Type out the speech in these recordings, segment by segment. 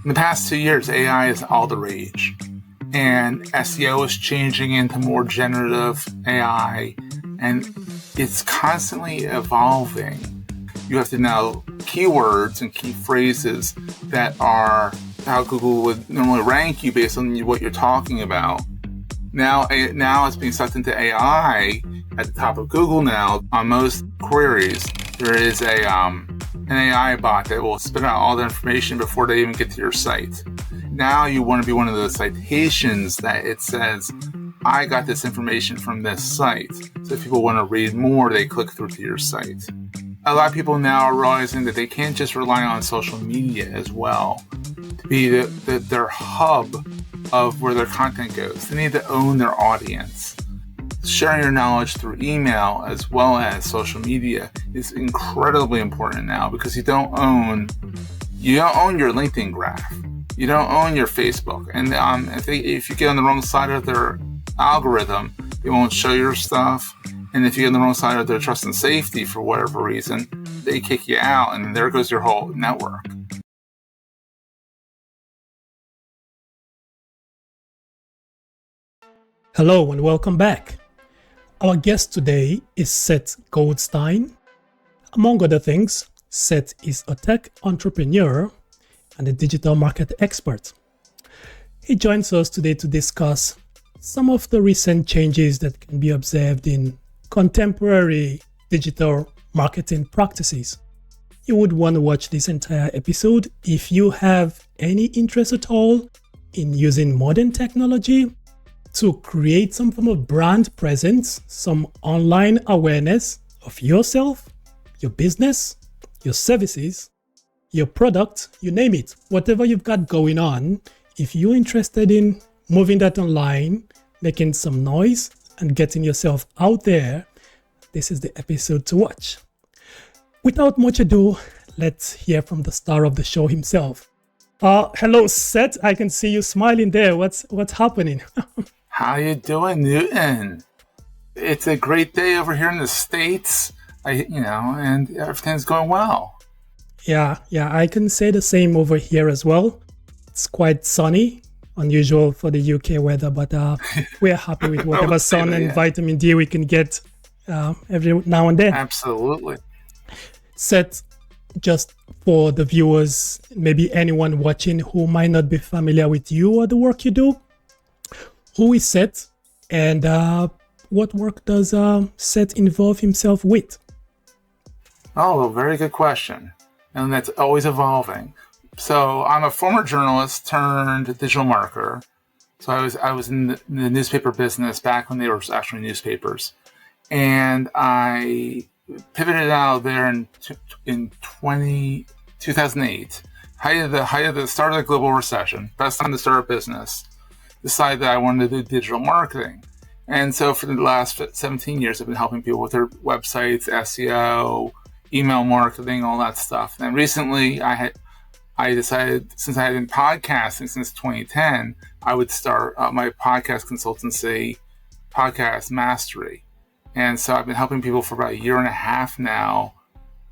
In the past 2 years, AI is all the rage, and SEO is changing into more generative AI, and it's constantly evolving. You have to know keywords and key phrases that are how Google would normally rank you based on what you're talking about. Now it's being sucked into AI at the top of Google now. On most queries, there is an AI bot that will spit out all the information before they even get to your site. Now you want to be one of those citations that it says, I got this information from this site. So if people want to read more, they click through to your site. A lot of people now are realizing that they can't just rely on social media as well to be their hub of where their content goes. They need to own their audience. Sharing your knowledge through email as well as social media is incredibly important now, because you don't own your LinkedIn graph. You don't own your Facebook. And if you get on the wrong side of their algorithm, they won't show your stuff. And if you get on the wrong side of their trust and safety for whatever reason, they kick you out, and there goes your whole network. Hello and welcome back. Our guest today is Seth Goldstein. Among other things, Seth is a tech entrepreneur and a digital market expert. He joins us today to discuss some of the recent changes that can be observed in contemporary digital marketing practices. You would want to watch this entire episode if you have any interest at all in using modern technology to create some form of brand presence, some online awareness of yourself, your business, your services, your product, you name it. Whatever you've got going on, if you're interested in moving that online, making some noise and getting yourself out there, this is the episode to watch. Without much ado, let's hear from the star of the show himself. Hello, Seth. I can see you smiling there. What's happening? How you doing, Newton? It's a great day over here in the States, and everything's going well. Yeah, I can say the same over here as well. It's quite sunny, unusual for the UK weather, but we're happy with whatever sun and vitamin D we can get every now and then. Absolutely. Seth, just for the viewers, maybe anyone watching who might not be familiar with you or the work you do, who is Seth, and what work does Seth involve himself with? Oh, very good question. And that's always evolving. So I'm a former journalist turned digital marketer. So I was in the newspaper business back when they were actually newspapers. And I pivoted out of there in 2008. Height of the start of the global recession. Best time to start a business. Decided that I wanted to do digital marketing. And so for the last 17 years, I've been helping people with their websites, SEO, email marketing, all that stuff. And recently I decided, since I had been podcasting since 2010, I would start my podcast consultancy, Podcast Mastery. And so I've been helping people for about a year and a half now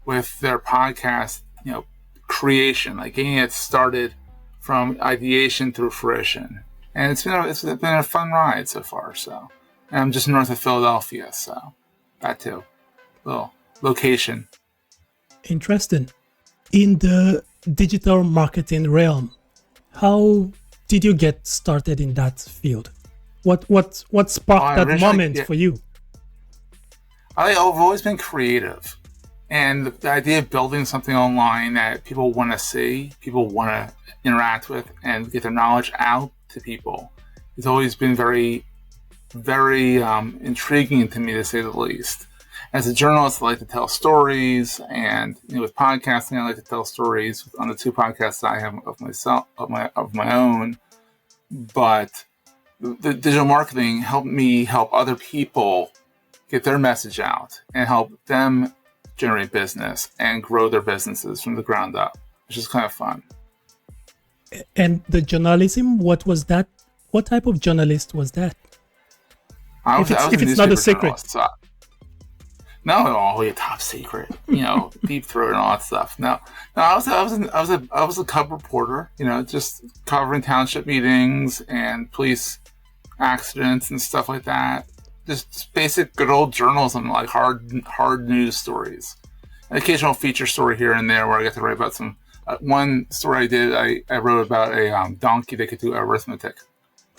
with their podcast, creation, like getting it started from ideation through fruition. And it's been a fun ride so far. So, and I'm just north of Philadelphia, so that too, little location. Interesting. In the digital marketing realm, how did you get started in that field? What sparked that moment for you? I've always been creative, and the idea of building something online that people want to see, people want to interact with, and get their knowledge out to people, it's always been very, very intriguing to me, to say the least. As a journalist, I like to tell stories, and with podcasting, I like to tell stories on the two podcasts I have of my own. But the digital marketing helped me help other people get their message out and help them generate business and grow their businesses from the ground up, which is kind of fun. And the journalism, what was that? What type of journalist was that? I was if it's not a secret. No, all your top secret, deep throat and all that stuff. No, I was a cub reporter, just covering township meetings and police accidents and stuff like that. Just basic good old journalism, like hard news stories. An occasional feature story here and there where I get to write about some. One story I did, I wrote about a donkey that could do arithmetic.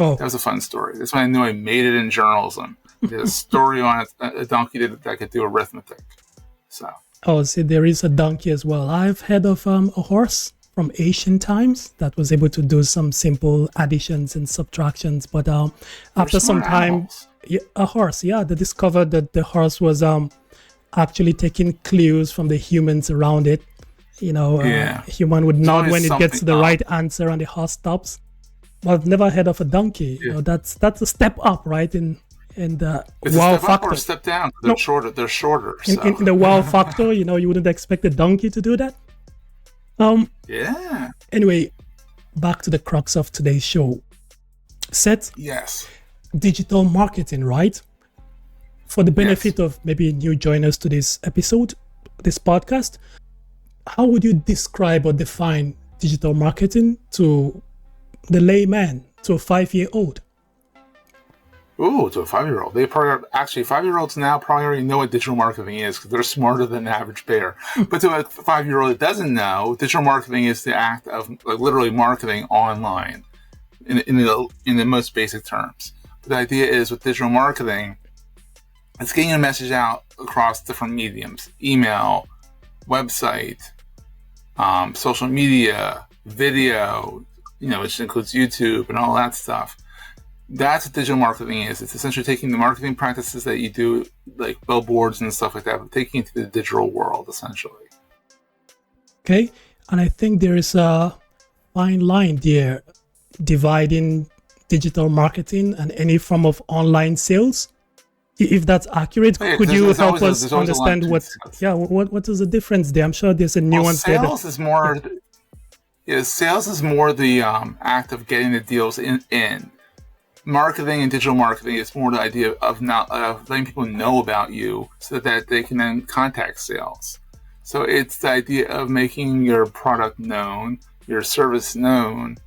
Oh, That was a fun story. That's when I knew I made it in journalism. There's a story on a donkey that could do arithmetic. So. oh, see, there is a donkey as well. I've heard of a horse from ancient times that was able to do some simple additions and subtractions. But after some time, a horse, they discovered that the horse was actually taking clues from the humans around it. Human would nod when it gets to the right answer and the horse stops. But I've never heard of a donkey. Yeah. That's a step up, right? In the it's wow a step factor. Up or a step down. They're shorter. They're shorter. In the wow factor, you wouldn't expect a donkey to do that. Yeah. Anyway, back to the crux of today's show. Seth, Yes. digital marketing, right? For the benefit of maybe new joiners to this episode, this podcast, how would you describe or define digital marketing to the layman, to a 5-year-old? Ooh, to a 5-year-old. They probably actually 5-year-olds now probably already know what digital marketing is because they're smarter than the average bear. But to a 5-year-old that doesn't know, digital marketing is the act of literally marketing online in the most basic terms. But the idea is with digital marketing, it's getting a message out across different mediums: email, website, social media, video, which includes YouTube and all that stuff. That's what digital marketing is. It's essentially taking the marketing practices that you do, like billboards and stuff like that, but taking it to the digital world, essentially. Okay, and I think there is a fine line there dividing digital marketing and any form of online sales. If that's accurate, could you help us understand what is the difference there? I'm sure there's a nuance there. Sales is more the act of getting the deals in. Marketing and digital marketing is more the idea of letting people know about you so that they can then contact sales. So it's the idea of making your product known, your service known,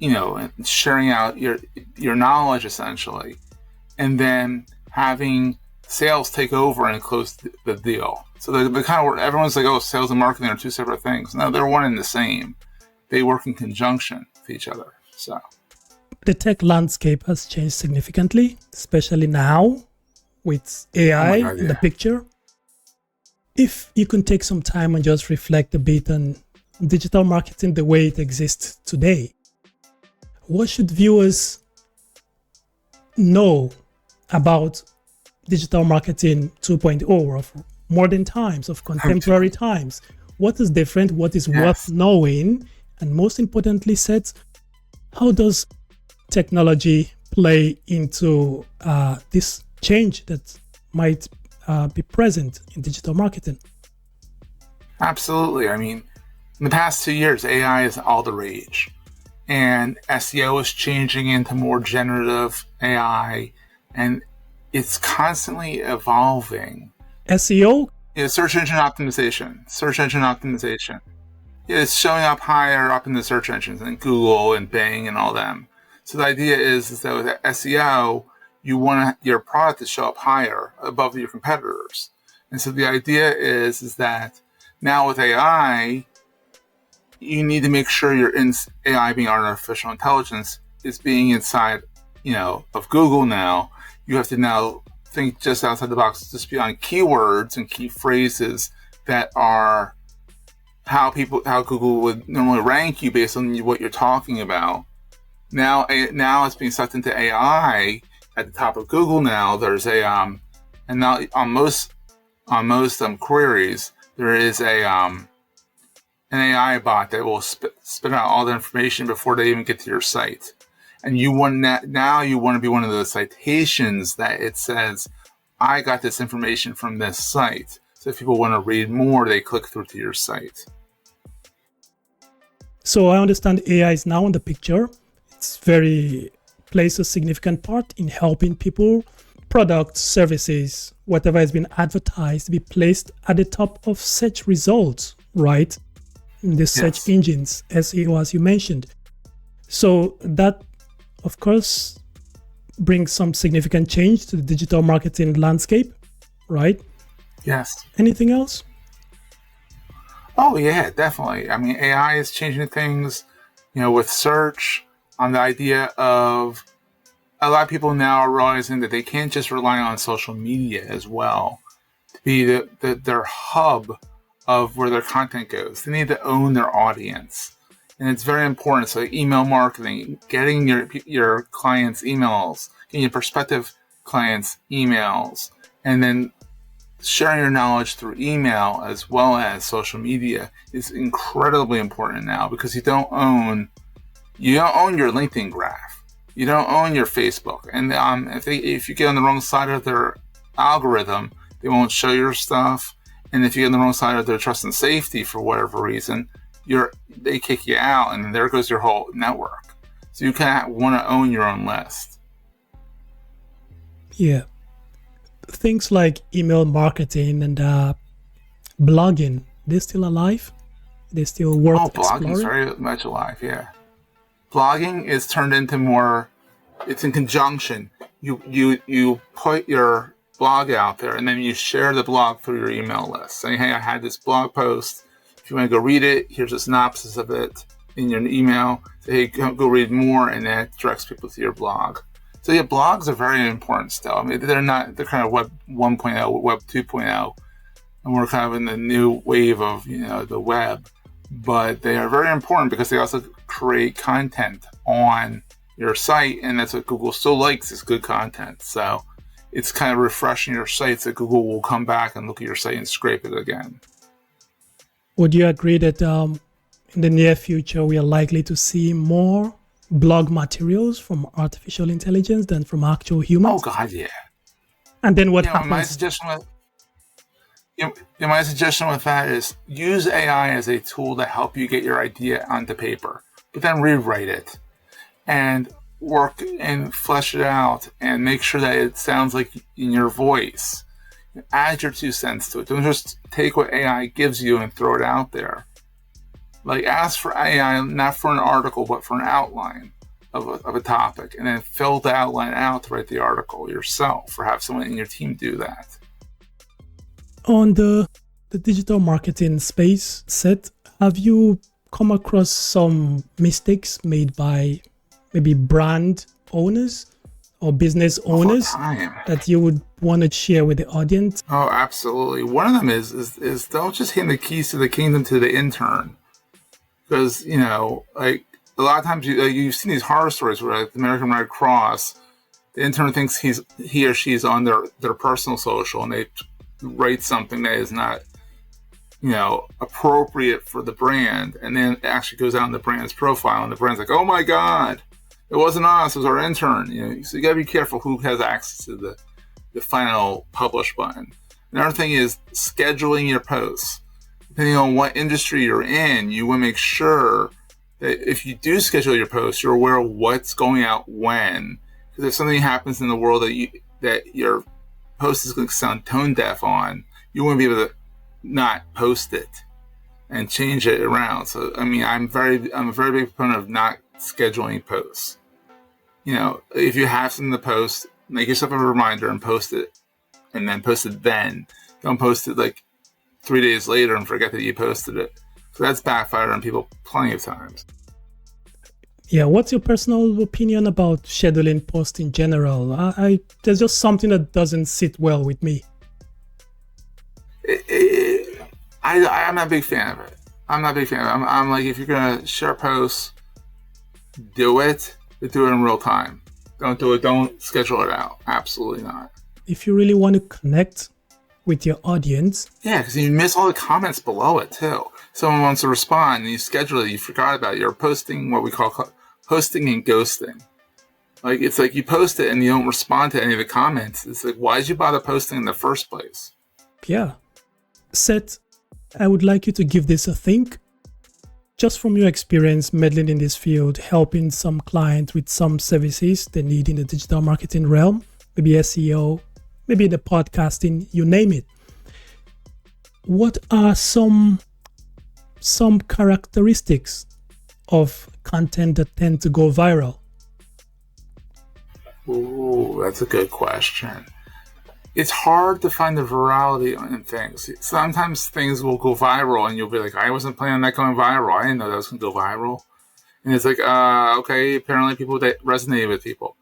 and sharing out your knowledge essentially, and then having sales take over and close the deal. So the kind of word everyone's like, oh, sales and marketing are two separate things. No, they're one and the same. They work in conjunction with each other. So. The tech landscape has changed significantly, especially now with AI in the picture. If you can take some time and just reflect a bit on digital marketing the way it exists today, what should viewers know about digital marketing 2.0 of modern times, of contemporary times? What is different? What is worth knowing? And most importantly, Seth, how does technology play into this change that might be present in digital marketing? Absolutely. I mean, in the past 2 years, AI is all the rage. And SEO is changing into more generative AI. And it's constantly evolving. SEO? Yeah, search engine optimization. Yeah, it's showing up higher up in the search engines and Google and Bing and all them. So the idea is that with SEO, you want your product to show up higher above your competitors. And so the idea is that now with AI, you need to make sure your AI being artificial intelligence is being inside, of Google now. You have to now think just outside the box, just beyond keywords and key phrases that are how Google would normally rank you based on what you're talking about. Now it's being sucked into AI at the top of Google. Now there's and now on most queries there is an AI bot that will spit out all the information before they even get to your site. And you want to be one of the citations that it says, I got this information from this site. So if people want to read more, they click through to your site. So I understand AI is now in the picture. Plays a significant part in helping people products, services, whatever has been advertised to be placed at the top of search results, right? In the search engines, SEO, as you mentioned. So that, of course, brings some significant change to the digital marketing landscape, right? Yes. Anything else? Oh, yeah, definitely. I mean, AI is changing things, with search, on the idea of a lot of people now are realizing that they can't just rely on social media as well to be their hub of where their content goes. They need to own their audience. And it's very important. So email marketing, getting your clients' emails, getting your prospective clients' emails, and then sharing your knowledge through email as well as social media is incredibly important now, because you don't own your LinkedIn graph. You don't own your Facebook. And if you get on the wrong side of their algorithm, they won't show your stuff. And if you get on the wrong side of their trust and safety for whatever reason, they kick you out, and then there goes your whole network. So you kind of want to own your own list. Yeah. Things like email marketing and blogging, they're still alive? They're still worth exploring? Blogging is very much alive, yeah. Blogging is turned into it's in conjunction. You put your blog out there, and then you share the blog through your email list, saying, hey, I had this blog post. If you want to go read it, here's a synopsis of it in your email. Say, hey, go read more, and that directs people to your blog. So yeah, blogs are very important still. I mean, they're kind of Web 1.0, Web 2.0, and we're kind of in the new wave of, the web. But they are very important because they also create content on your site, and that's what Google still likes, is good content. So it's kind of refreshing your site so Google will come back and look at your site and scrape it again. Would you agree that in the near future we are likely to see more blog materials from artificial intelligence than from actual humans? Oh God, yeah. And then what happens? My suggestion with that is use AI as a tool to help you get your idea onto paper, but then rewrite it and work and flesh it out and make sure that it sounds like in your voice. Add your 2 cents to it. Don't just take what AI gives you and throw it out there. Like, ask for AI not for an article, but for an outline of a topic, and then fill the outline out to write the article yourself, or have someone in your team do that. On the digital marketing space, Seth, have you come across some mistakes made by maybe brand owners or business owners that you would want to share with the audience? Oh, absolutely. One of them is don't just hand the keys to the kingdom to the intern. Because, like, a lot of times you've seen these horror stories where, like, the American Red Cross, the intern thinks he or she's on their personal social, and they write something that is not, appropriate for the brand, and then it actually goes out in the brand's profile, and the brand's like, oh my God, it wasn't us, it was our intern. So you gotta be careful who has access to the final publish button. Another thing is scheduling your posts. Depending on what industry you're in, you want to make sure that if you do schedule your posts, you're aware of what's going out when. Because if something happens in the world that your post is going to sound tone deaf on, you want to be able to not post it and change it around. So, I mean, I'm a very big proponent of not scheduling posts. If you have something to post, make yourself a reminder and post it, and then post it then. Don't post it like 3 days later and forget that you posted it. So that's backfired on people plenty of times. Yeah, what's your personal opinion about scheduling posts in general? There's just something that doesn't sit well with me. I'm not a big fan of it. I'm like, if you're going to share posts, do it, but do it in real time. Don't schedule it out. Absolutely not. If you really want to connect with your audience. Yeah, because you miss all the comments below it too. Someone wants to respond and you schedule it, you forgot about it. You're posting what we call posting and ghosting. Like, it's like you post it and you don't respond to any of the comments. It's like, why did you bother posting in the first place? Yeah. Seth, I would like you to give this a think. Just from your experience meddling in this field, helping some clients with some services they need in the digital marketing realm, maybe SEO, maybe the podcasting, you name it. What are some characteristics of content that tend to go viral? Ooh, that's a good question. It's hard to find the virality in things. Sometimes things will go viral and you'll be like, I wasn't planning on that going viral. I didn't know that was going to go viral. And it's like, okay, apparently people that resonate with people.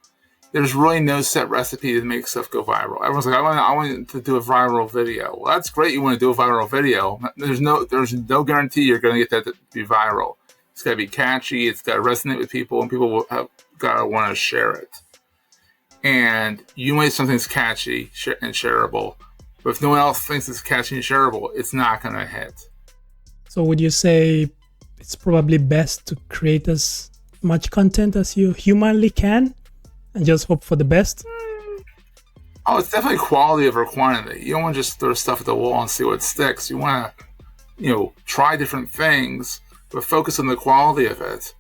There's really no set recipe to make stuff go viral. Everyone's like, I want to do a viral video. Well, that's great. You want to do a viral video. There's no guarantee you're going to get that to be viral. It's got to be catchy. It's got to resonate with people, and people will have got to want to share it. And you might something's catchy and shareable, but if no one else thinks it's catchy and shareable, it's not going to hit. So would you say it's probably best to create as much content as you humanly can and just hope for the best? Oh, it's definitely quality over quantity. You don't want to just throw stuff at the wall and see what sticks. You want to, try different things, but focus on the quality of it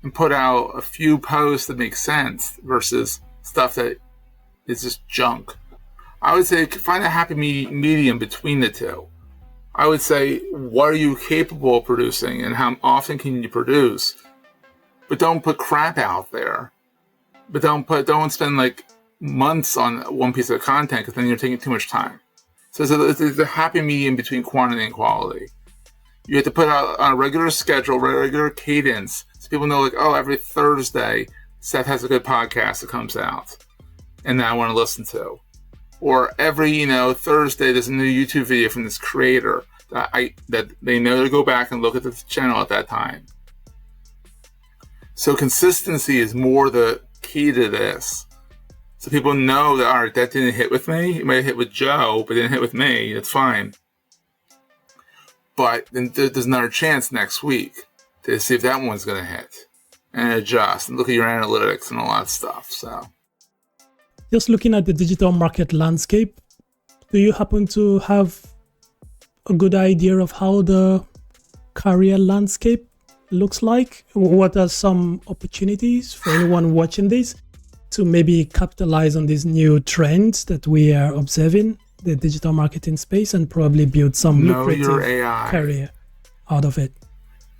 and put out a few posts that make sense versus stuff that is just junk. I would say find a happy medium between the two. I would say, what are you capable of producing and how often can you produce? But don't put crap out there. But don't spend like months on one piece of content because then you're taking too much time. So it's a happy medium between quantity and quality. You have to put out on a regular schedule, regular cadence, so people know like, oh, every Thursday, Seth has a good podcast that comes out and that I want to listen to. Or every, Thursday there's a new YouTube video from this creator that they know to go back and look at the channel at that time. So consistency is more the key to this. So people know that, all right, that didn't hit with me. It might have hit with Joe, but it didn't hit with me. That's fine. But then there's another chance next week to see if that one's going to hit and adjust and look at your analytics and all that stuff. So, just looking at the digital market landscape, do you happen to have a good idea of how the career landscape looks like? What are some opportunities for anyone watching this to maybe capitalize on these new trends that we are observing, the digital marketing space, and probably build some lucrative career out of it?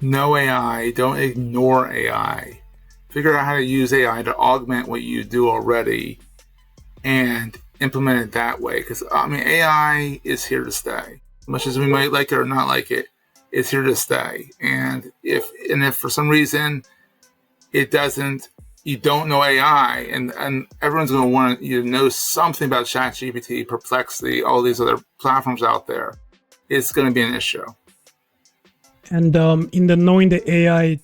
Know AI. Don't ignore AI. Figure out how to use AI to augment what you do already and implement it that way. Because, AI is here to stay. As much as we might like it or not like it, it's here to stay. And if for some reason you don't know AI, and everyone's going to want you to know something about ChatGPT, Perplexity, all these other platforms out there, it's going to be an issue. And in the knowing the AI,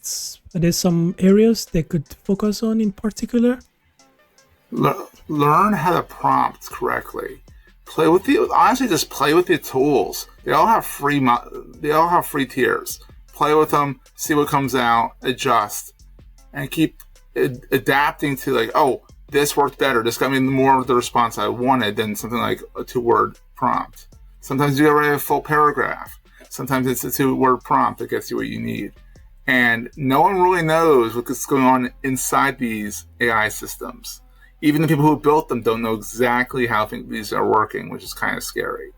are there some areas they could focus on in particular? Learn how to prompt correctly. Just play with the tools. They all have free tiers. Play with them, see what comes out, adjust, and keep adapting to like, oh, this worked better. This got me more of the response I wanted than something like a 2-word prompt. Sometimes you already have a full paragraph. Sometimes it's a 2-word prompt that gets you what you need. And no one really knows what's going on inside these AI systems. Even the people who built them don't know exactly how these are working, which is kind of scary.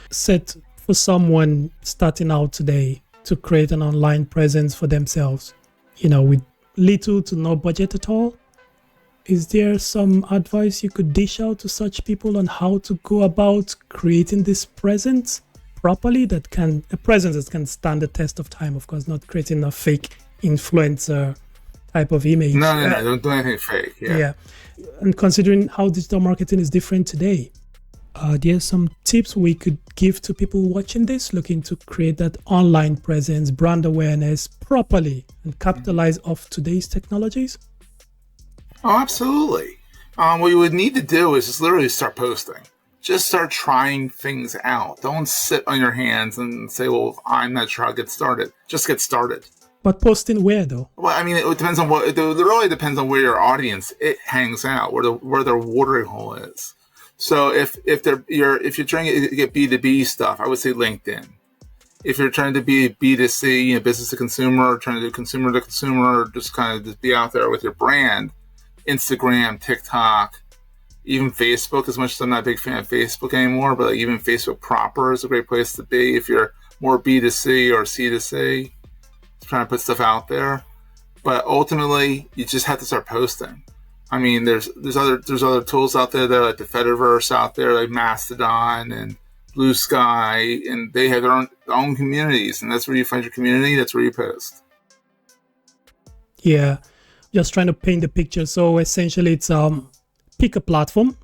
Seth, for someone starting out today to create an online presence for themselves, with little to no budget at all, is there some advice you could dish out to such people on how to go about creating this presence properly, a presence that can stand the test of time? Of course, not creating a fake influencer type of image. No, don't do anything fake. Yeah. And considering how digital marketing is different today, there's some tips we could give to people watching this, looking to create that online presence, brand awareness properly, and capitalize off today's technologies? Oh, absolutely. What you would need to do is just literally start posting. Just start trying things out. Don't sit on your hands and say, well, I'm not sure how to get started. Just get started. But posting where though? Well, it depends on it really depends on where your audience hangs out, where their watering hole is. So if you're trying to get B2B stuff, I would say LinkedIn. If you're trying to be B2C, business to consumer, or trying to do consumer to consumer, or just kind of just be out there with your brand, Instagram, TikTok, even Facebook, as much as I'm not a big fan of Facebook anymore, but like even Facebook proper is a great place to be if you're more B2C or C2C, trying to put stuff out there. But ultimately, you just have to start posting. I mean, there's other tools out there that like the Fediverse out there, like Mastodon and Blue Sky, and they have their own communities, and that's where you find your community. That's where you post. Yeah, just trying to paint the picture. So essentially, it's pick a platform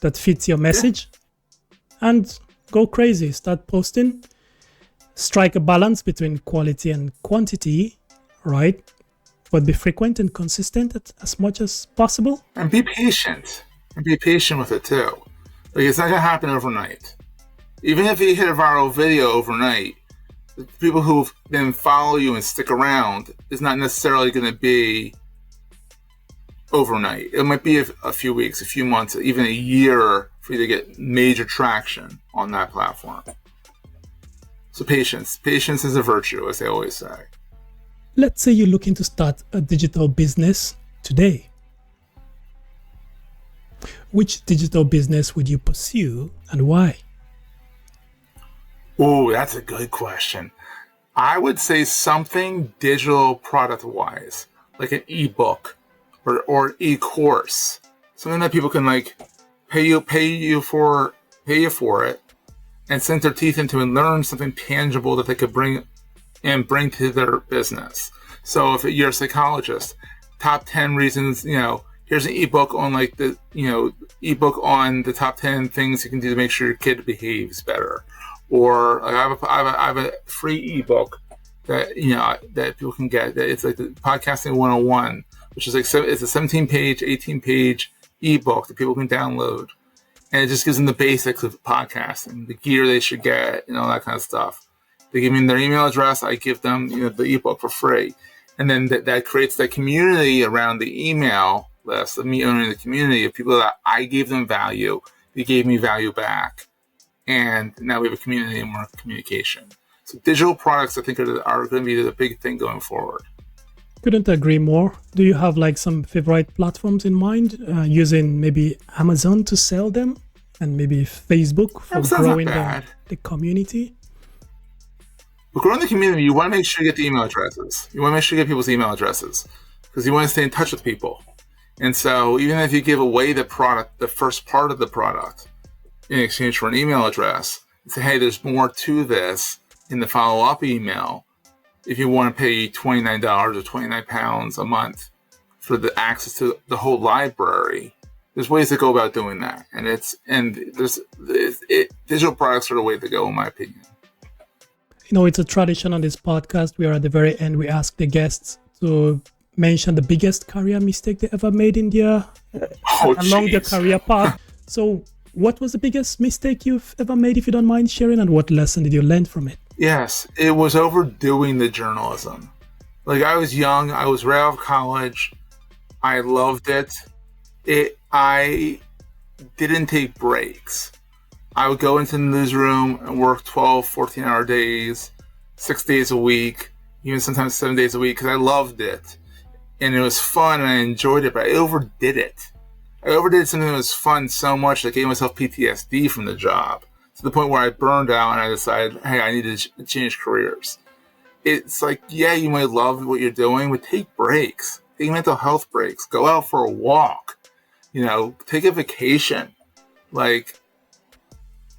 that fits your message and go crazy. Start posting. Strike a balance between quality and quantity, right? But be frequent and consistent as much as possible. And be patient. And be patient with it too. Like, it's not going to happen overnight. Even if you hit a viral video overnight, the people who then follow you and stick around is not necessarily going to be overnight. It might be a few weeks, a few months, even a year for you to get major traction on that platform. So patience. Patience is a virtue, as they always say. Let's say you're looking to start a digital business today. Which digital business would you pursue and why? Oh, that's a good question. I would say something digital product-wise, like an ebook or e-course, something that people can like pay you for it, and sink their teeth into and learn something tangible that they could bring to their business. So if you're a psychologist, top 10 reasons, here's an ebook on ebook on the top 10 things you can do to make sure your kid behaves better. Or I have a free ebook that that people can get. It's like the Podcasting 101, which is it's a 17-page, 18-page ebook that people can download, and it just gives them the basics of podcasting, the gear they should get, and all that kind of stuff. They give me their email address. I give them the ebook for free, and then that creates that community around the email list of me owning the community of people that I gave them value. They gave me value back. And now we have a community and more communication. So digital products, I think, are going to be the big thing going forward. Couldn't agree more. Do you have like some favorite platforms in mind, using maybe Amazon to sell them and maybe Facebook for growing the community? But growing the community, you want to make sure you get the email addresses. You want to make sure you get people's email addresses because you want to stay in touch with people. And so even if you give away the product, the first part of the product, in exchange for an email address, and say, hey, there's more to this in the follow-up email. If you want to pay $29 or 29 pounds a month for the access to the whole library, there's ways to go about doing that. Digital products are the way to go, in my opinion. It's a tradition on this podcast where at the very end, we ask the guests to mention the biggest career mistake they ever made in their along their career path. So what was the biggest mistake you've ever made, if you don't mind sharing, and what lesson did you learn from it? Yes, it was overdoing the journalism. Like, I was young, I was right out of college, I loved it. I didn't take breaks. I would go into the newsroom and work 12, 14-hour days, 6 days a week, even sometimes 7 days a week, because I loved it. And it was fun and I enjoyed it, but I overdid it. I overdid something that was fun so much that I gave myself PTSD from the job, to the point where I burned out and I decided, hey, I need to change careers. It's like, yeah, you might love what you're doing, but take breaks. Take mental health breaks. Go out for a walk. Take a vacation. Listen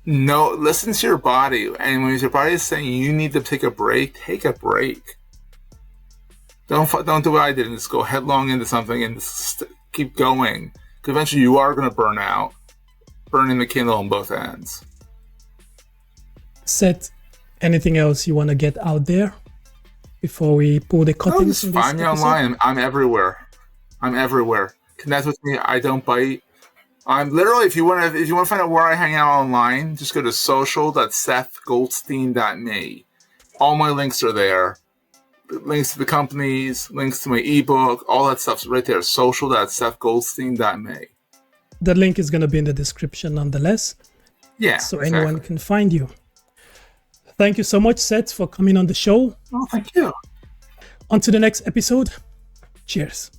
to your body. And when your body is saying you need to take a break, take a break. Don't do what I did and just go headlong into something and just keep going. Because eventually you are going to burn out, burning the candle on both ends. Seth, anything else you want to get out there before we pull the curtains? Just find me online. I'm everywhere. Connect with me. I don't bite. I'm literally, if you want to find out where I hang out online, just go to social.sethgoldstein.me. All my links are there. Links to the companies, links to my ebook, all that stuff's right there. social.sethgoldstein.me. The link is going to be in the description nonetheless. Yeah. So anyone can find you. Thank you so much, Seth, for coming on the show. Oh, thank you. On to the next episode. Cheers.